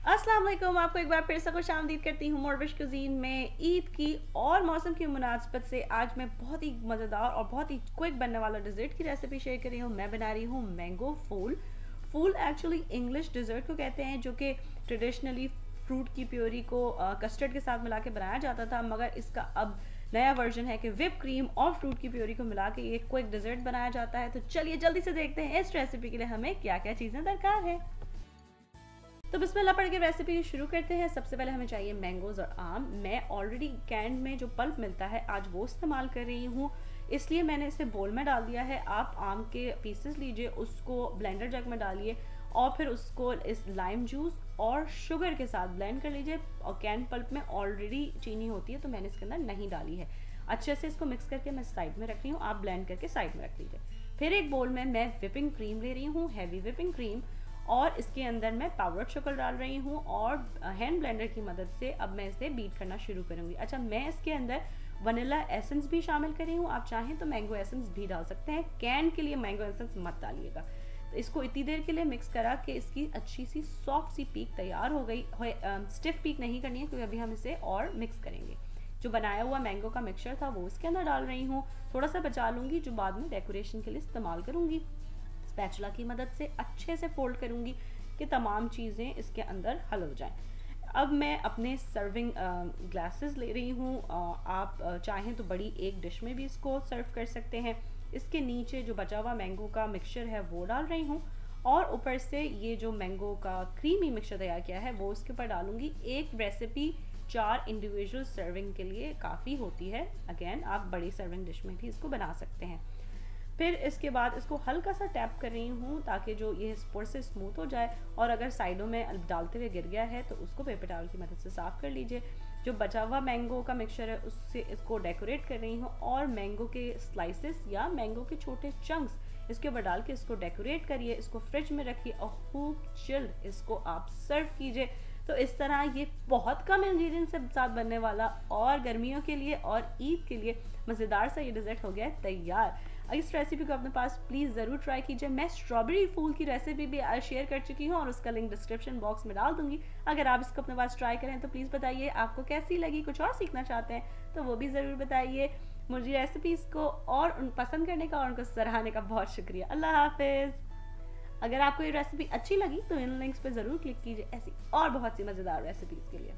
अस्सलाम वालेकुम। आपको एक बार फिर से खुशामदीद करती हूँ मोरविश कुजीन में। ईद की और मौसम की मुनासबत से आज मैं बहुत ही मज़ेदार और बहुत ही क्विक बनने वाला डिज़र्ट की रेसिपी शेयर कर रही हूँ। मैं बना रही हूँ मैंगो फूल। फूल एक्चुअली इंग्लिश डिज़र्ट को कहते हैं, जो कि ट्रेडिशनली फ्रूट की प्योरी को कस्टर्ड के साथ मिला के बनाया जाता था, मगर इसका अब नया वर्जन है कि विप क्रीम और फ्रूट की प्योरी को मिला के ये क्विक डिज़र्ट बनाया जाता है। तो चलिए जल्दी से देखते हैं इस रेसिपी के लिए हमें क्या क्या चीज़ें दरकार है। तो बिस्मिल्लाह पढ़ के रेसिपी शुरू करते हैं। सबसे पहले हमें चाहिए मैंगोज और आम। मैं ऑलरेडी कैन में जो पल्प मिलता है आज वो इस्तेमाल कर रही हूँ, इसलिए मैंने इसे बोल में डाल दिया है। आप आम के पीसेस लीजिए, उसको ब्लेंडर जग में डालिए और फिर उसको इस लाइम जूस और शुगर के साथ ब्लेंड कर लीजिए। और कैन पल्प में ऑलरेडी चीनी होती है तो मैंने इसके अंदर नहीं डाली है। अच्छे से इसको मिक्स करके मैं साइड में रख रही हूँ, आप ब्लेंड करके साइड में रख लीजिए। फिर एक बोल में मैं विपिंग क्रीम ले रही हूँ, हैवी विपिंग क्रीम, और इसके अंदर मैं पाउडर शुगर डाल रही हूँ और हैंड ब्लेंडर की मदद से अब मैं इसे बीट करना शुरू करूँगी। अच्छा, मैं इसके अंदर वनीला एसेंस भी शामिल कर रही हूँ, आप चाहें तो मैंगो एसेंस भी डाल सकते हैं। कैन के लिए मैंगो एसेंस मत डालिएगा। तो इसको इतनी देर के लिए मिक्स करा कि इसकी अच्छी सी सॉफ्ट सी पीक तैयार हो गई। स्टिफ पीक नहीं करनी है क्योंकि अभी हम इसे और मिक्स करेंगे। जो बनाया हुआ मैंगो का मिक्सचर था वो इसके अंदर डाल रही हूँ। थोड़ा सा बचा लूँगी जो बाद में डेकोरेशन के लिए इस्तेमाल करूँगी। स्पैचुला की मदद से अच्छे से फोल्ड करूँगी कि तमाम चीज़ें इसके अंदर हल हो जाएं। अब मैं अपने सर्विंग ग्लासेस ले रही हूँ। आप चाहें तो बड़ी एक डिश में भी इसको सर्व कर सकते हैं। इसके नीचे जो बचा हुआ मैंगो का मिक्सचर है वो डाल रही हूँ और ऊपर से ये जो मैंगो का क्रीमी मिक्सचर तैयार किया है वो इसके ऊपर डालूंगी। एक रेसिपी 4 इंडिविजुअल सर्विंग के लिए काफ़ी होती है। अगेन आप बड़ी सर्विंग डिश में भी इसको बना सकते हैं। फिर इसके बाद इसको हल्का सा टैप कर रही हूँ ताकि जो ये स्पोर से स्मूथ हो जाए, और अगर साइडों में डालते हुए गिर गया है तो उसको पेपर टॉवल की मदद से साफ़ कर लीजिए। जो बचा हुआ मैंगो का मिक्सचर है उससे इसको डेकोरेट कर रही हूँ और मैंगो के स्लाइसेस या मैंगो के छोटे चंक्स इसके ऊपर डाल के इसको डेकोरेट करिए। इसको फ्रिज में रखिए और खूब चिल्ड इसको आप सर्व कीजिए। तो इस तरह ये बहुत कम इंग्रेडिएंट्स के साथ बनने वाला और गर्मियों के लिए और ईद के लिए मज़ेदार सा ये डिज़र्ट हो गया है तैयार। इस रेसिपी को अपने पास प्लीज़ ज़रूर ट्राई कीजिए। मैं स्ट्रॉबेरी फूल की रेसिपी भी शेयर कर चुकी हूँ और उसका लिंक डिस्क्रिप्शन बॉक्स में डाल दूंगी। अगर आप इसको अपने पास ट्राई करें तो प्लीज़ बताइए आपको कैसी लगी। कुछ और सीखना चाहते हैं तो वो भी ज़रूर बताइए। मुझे रेसिपीज़ को और पसंद करने का और उनको सराहने का बहुत शुक्रिया। अल्लाह हाफिज़। अगर आपको ये रेसिपी अच्छी लगी तो इन लिंक्स पे ज़रूर क्लिक कीजिए ऐसी और बहुत सी मज़ेदार रेसिपीज़ के लिए।